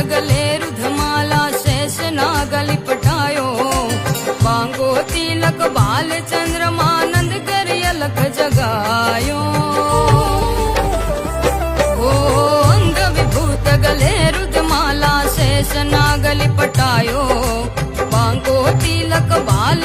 गले रुधमाला शेष नागलि पटायो बांगो तिलक बाल चंद्रमानंद कर अलख जगायो ओ अंग विभूत गले रुधमाला शेष नागलि पटायो बांगो तिलक बाल